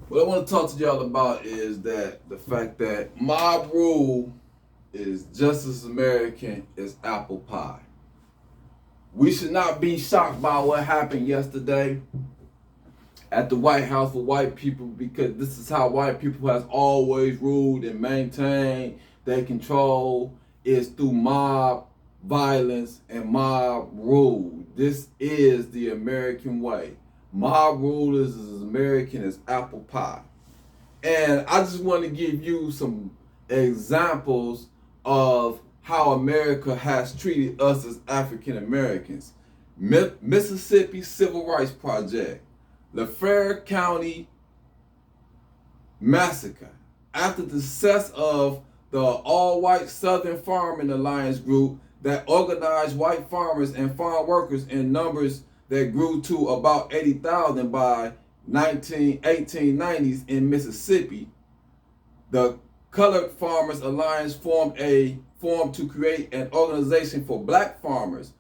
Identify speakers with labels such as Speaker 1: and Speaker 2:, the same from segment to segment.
Speaker 1: What I want to talk to y'all about is that the fact that mob rule is just as American as apple pie. We should not be shocked by what happened yesterday at the White House for white people, because this is how white people has always ruled and maintained their control, is through mob violence and mob rule. This is the American way. Mob rule is as American as apple pie. And I just want to give you some examples of how America has treated us as African Americans. Mississippi Civil Rights Project, LaFleur County Massacre. After the success of the all-white Southern Farming Alliance group that organized white farmers and farm workers in numbers that grew to about 80,000 by 1890s in Mississippi, the Colored Farmers Alliance formed to create an organization for black farmers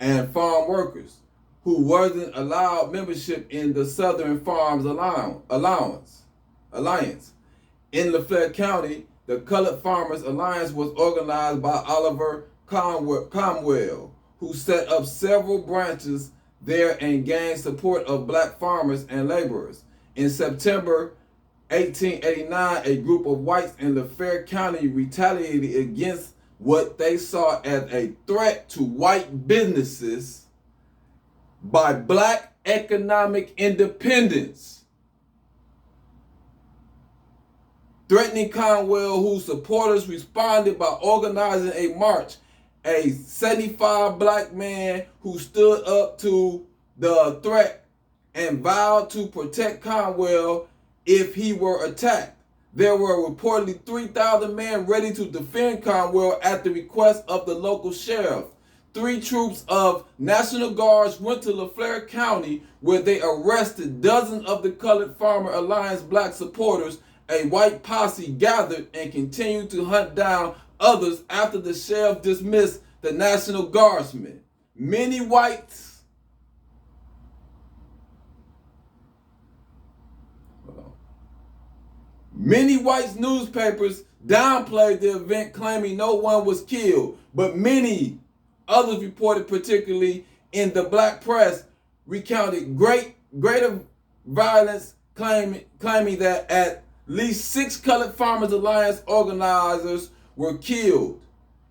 Speaker 1: and farm workers who wasn't allowed membership in the Southern Farms Alliance. In LaFleur County, the Colored Farmers Alliance was organized by Oliver Cromwell, who set up several branches there and gained support of black farmers and laborers. In September 1889, a group of whites in LaFleur County retaliated against what they saw as a threat to white businesses by black economic independence, threatening Cromwell, whose supporters responded by organizing a march. A 75 black man who stood up to the threat and vowed to protect Cromwell if he were attacked. There were reportedly 3,000 men ready to defend Cromwell at the request of the local sheriff. 3 troops of National Guards went to LaFleur County, where they arrested dozens of the Colored Farmer Alliance black supporters. A white posse gathered and continued to hunt down others after the sheriff dismissed the National Guardsmen. Many whites newspapers downplayed the event, claiming no one was killed, but many others reported, particularly in the black press, recounted greater violence, claiming that at least 6 Colored Farmers Alliance organizers were killed,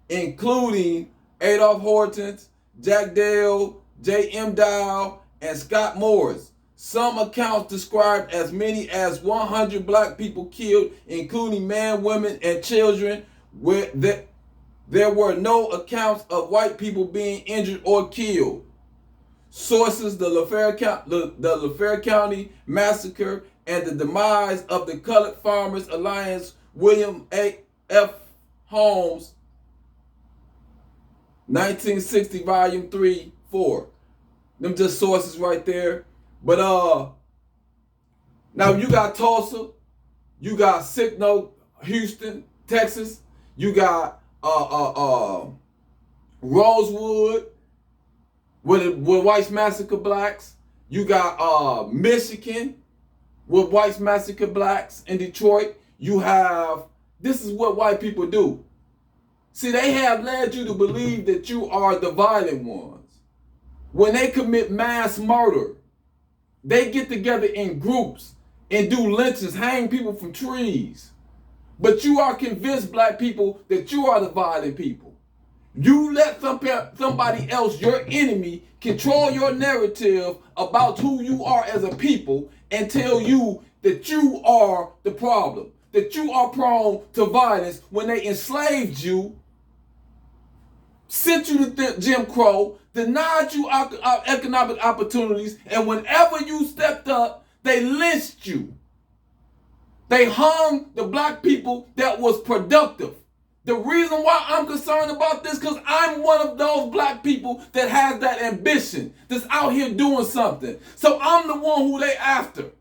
Speaker 1: including Adolph Horton, Jack Dale, J.M. Dow, and Scott Morris. Some accounts described as many as 100 black people killed, including men, women, and children, where there were no accounts of white people being injured or killed. Sources: the LaFleur County Massacre and the Demise of the Colored Farmers Alliance, William F. Holmes, 1960, volume 3, 4. Them just sources right there. But now you got Tulsa, you got Signal, Houston, Texas, you got Rosewood, where whites massacre blacks. You got Michigan, where whites massacre blacks. In Detroit, you have, this is what white people do. See, they have led you to believe that you are the violent ones. When they commit mass murder, they get together in groups and do lynchings, hang people from trees. But you are convinced, black people, that you are the violent people. You let somebody else, your enemy, control your narrative about who you are as a people and tell you that you are the problem, that you are prone to violence. When they enslaved you, sent you to Jim Crow, denied you economic opportunities, and whenever you stepped up, they lynched you. They hung the black people that was productive. The reason why I'm concerned about this, because I'm one of those black people that has that ambition, that's out here doing something. So I'm the one who they after.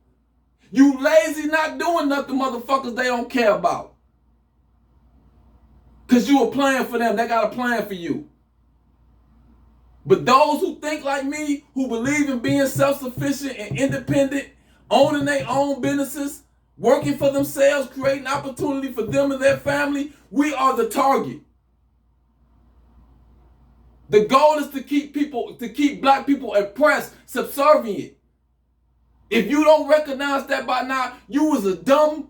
Speaker 1: You lazy, not doing nothing motherfuckers they don't care about. Because you a plan for them. They got a plan for you. But those who think like me, who believe in being self-sufficient and independent, owning their own businesses, working for themselves, creating opportunity for them and their family, we are the target. The goal is to keep black people oppressed, subservient. If you don't recognize that by now, you was dumb.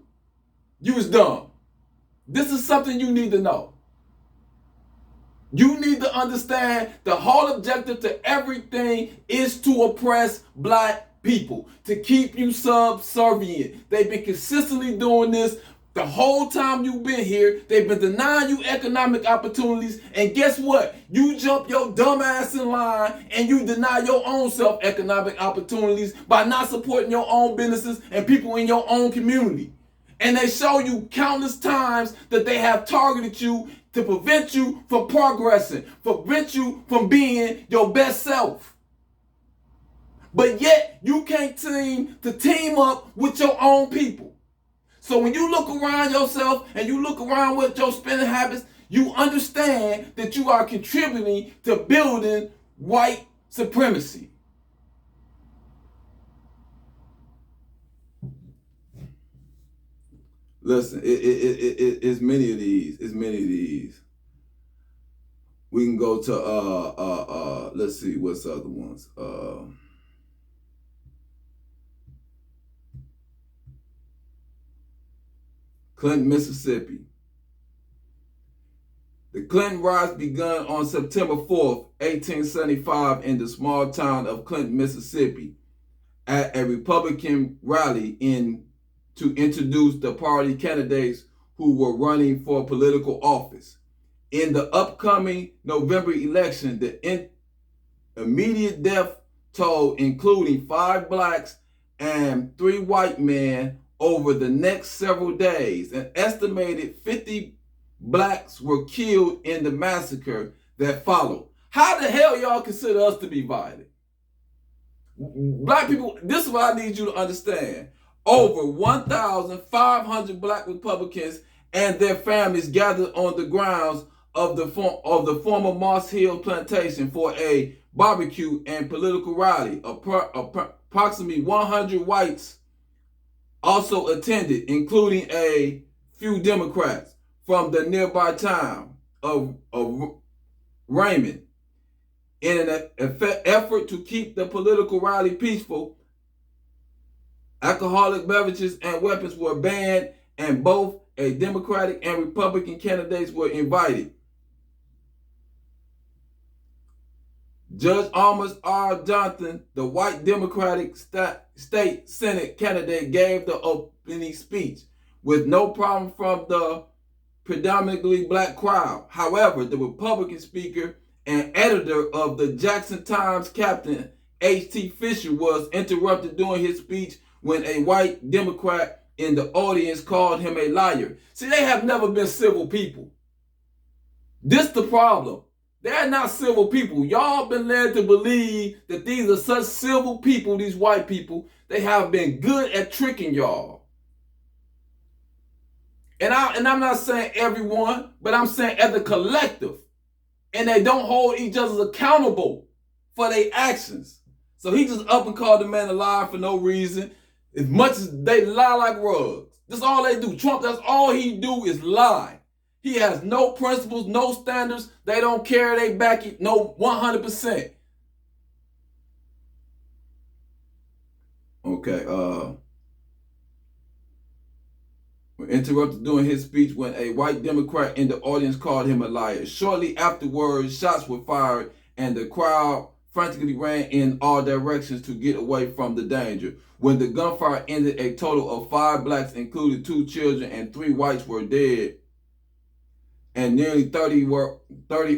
Speaker 1: This is something you need to know. You need to understand the whole objective to everything is to oppress black people, to keep you subservient. They've been consistently doing this the whole time you've been here. They've been denying you economic opportunities. And guess what? You jump your dumb ass in line and you deny your own self economic opportunities by not supporting your own businesses and people in your own community. And they show you countless times that they have targeted you to prevent you from progressing, prevent you from being your best self. But yet, you can't seem to team up with your own people. So when you look around yourself and you look around with your spending habits, you understand that you are contributing to building white supremacy. Listen, it's many of these. It's many of these. We can go to let's see, what's the other ones? Clinton, Mississippi. The Clinton riots begun on September 4th, 1875 in the small town of Clinton, Mississippi, at a Republican rally to introduce the party candidates who were running for political office. In the upcoming November election, the immediate death toll, including 5 blacks and 3 white men over the next several days. An estimated 50 blacks were killed in the massacre that followed. How the hell y'all consider us to be violent? Black people, this is what I need you to understand. Over 1,500 black Republicans and their families gathered on the grounds of the former Moss Hill plantation for a barbecue and political rally. Approximately 100 whites also attended, including a few Democrats from the nearby town of Raymond. In an effort to keep the political rally peaceful, alcoholic beverages and weapons were banned, and both a Democratic and Republican candidates were invited. Judge Amos R. Johnson, the white Democratic state Senate candidate, gave the opening speech with no problem from the predominantly black crowd. However, the Republican speaker and editor of the Jackson Times, Captain H.T. Fisher, was interrupted during his speech when a white Democrat in the audience called him a liar. See, they have never been civil people. This the problem. They're not civil people. Y'all been led to believe that these are such civil people, these white people. They have been good at tricking y'all. And I'm not saying everyone, but I'm saying as a collective. And they don't hold each other accountable for their actions. So he just up and called the man a liar for no reason. As much as they lie like rugs. That's all they do. Trump, that's all he do is lie. He has no principles, no standards. They don't care. They back it. No, 100%. Okay. We're interrupted during his speech when a white Democrat in the audience called him a liar. Shortly afterwards, shots were fired and the crowd frantically ran in all directions to get away from the danger. When the gunfire ended, a total of 5 blacks, including 2 children and 3 whites, were dead, and nearly 30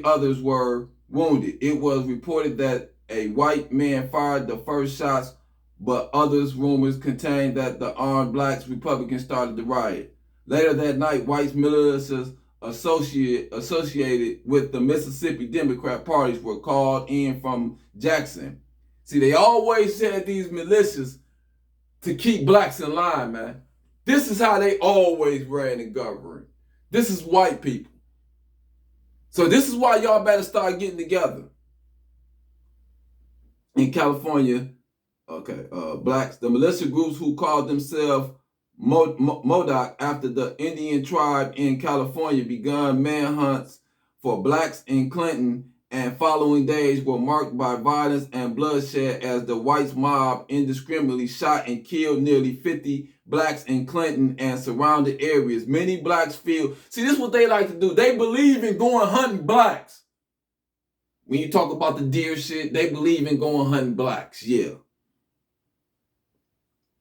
Speaker 1: others were wounded. It was reported that a white man fired the first shots, but others rumors contained that the armed blacks Republicans started the riot. Later that night, white militias associated with the Mississippi Democrat parties were called in from Jackson. See, they always said these militias to keep blacks in line, man. This is how they always ran and governed. This is white people. So this is why y'all better start getting together. in California, blacks, the militia groups who called themselves MODOK after the Indian tribe in California begun manhunts for blacks in Clinton, and following days were marked by violence and bloodshed as the white mob indiscriminately shot and killed nearly 50 blacks in Clinton and surrounding areas. Many blacks feel, see, this is what they like to do. They believe in going hunting blacks. When you talk about the deer shit, they believe in going hunting blacks, yeah.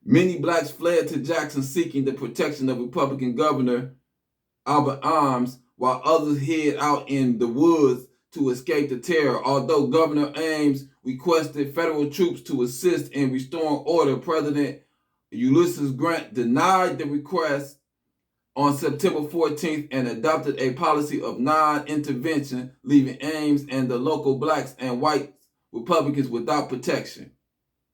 Speaker 1: Many blacks fled to Jackson seeking the protection of Republican Governor Albert Arms, while others hid out in the woods to escape the terror. Although Governor Ames requested federal troops to assist in restoring order, President Ulysses Grant denied the request on September 14th and adopted a policy of non-intervention, leaving Ames and the local blacks and white Republicans without protection.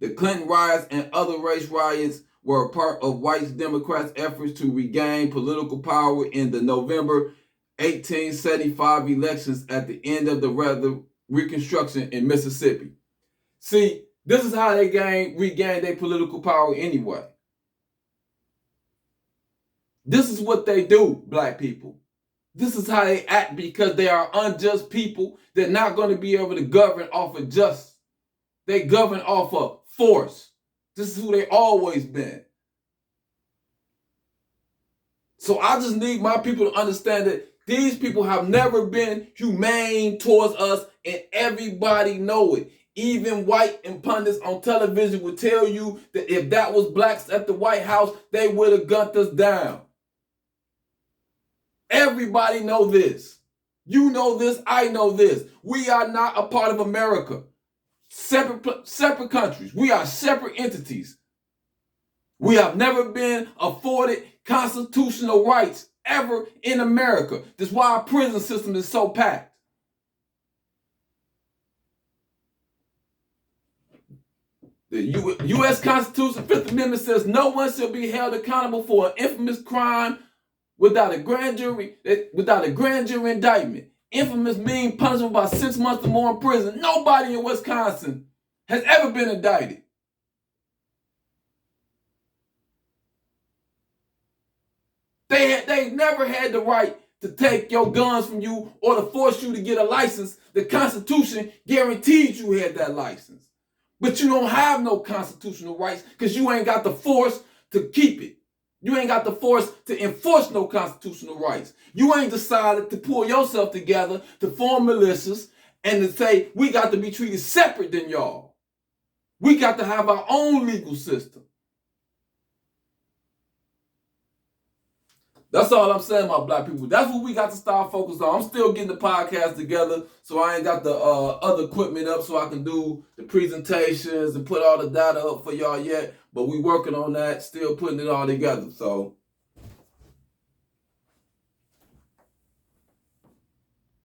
Speaker 1: The Clinton riots and other race riots were a part of white Democrats' efforts to regain political power in the November 1875 elections at the end of the Reconstruction in Mississippi. See, this is how they regained their political power anyway. This is what they do, black people. This is how they act because they are unjust people. They're not going to be able to govern off of justice. They govern off of force. This is who they always been. So I just need my people to understand that these people have never been humane towards us, and everybody know it. Even white and pundits on television would tell you that if that was blacks at the White House, they would have gunned us down. Everybody know this. You know this, I know this. We are not a part of America. Separate countries. We are separate entities. We have never been afforded constitutional rights ever in America. That's why our prison system is so packed. The U.S. Constitution, Fifth Amendment says no one shall be held accountable for an infamous crime without a grand jury indictment. Infamous means punishable by 6 months or more in prison. Nobody in Wisconsin has ever been indicted. They never had the right to take your guns from you or to force you to get a license. The Constitution guaranteed you had that license. But you don't have no constitutional rights because you ain't got the force to keep it. You ain't got the force to enforce no constitutional rights. You ain't decided to pull yourself together to form militias and to say, we got to be treated separate than y'all. We got to have our own legal system. That's all I'm saying, my black people. That's what we got to start focused on. I'm still getting the podcast together, so I ain't got the other equipment up so I can do the presentations and put all the data up for y'all yet. But we working on that, still putting it all together. So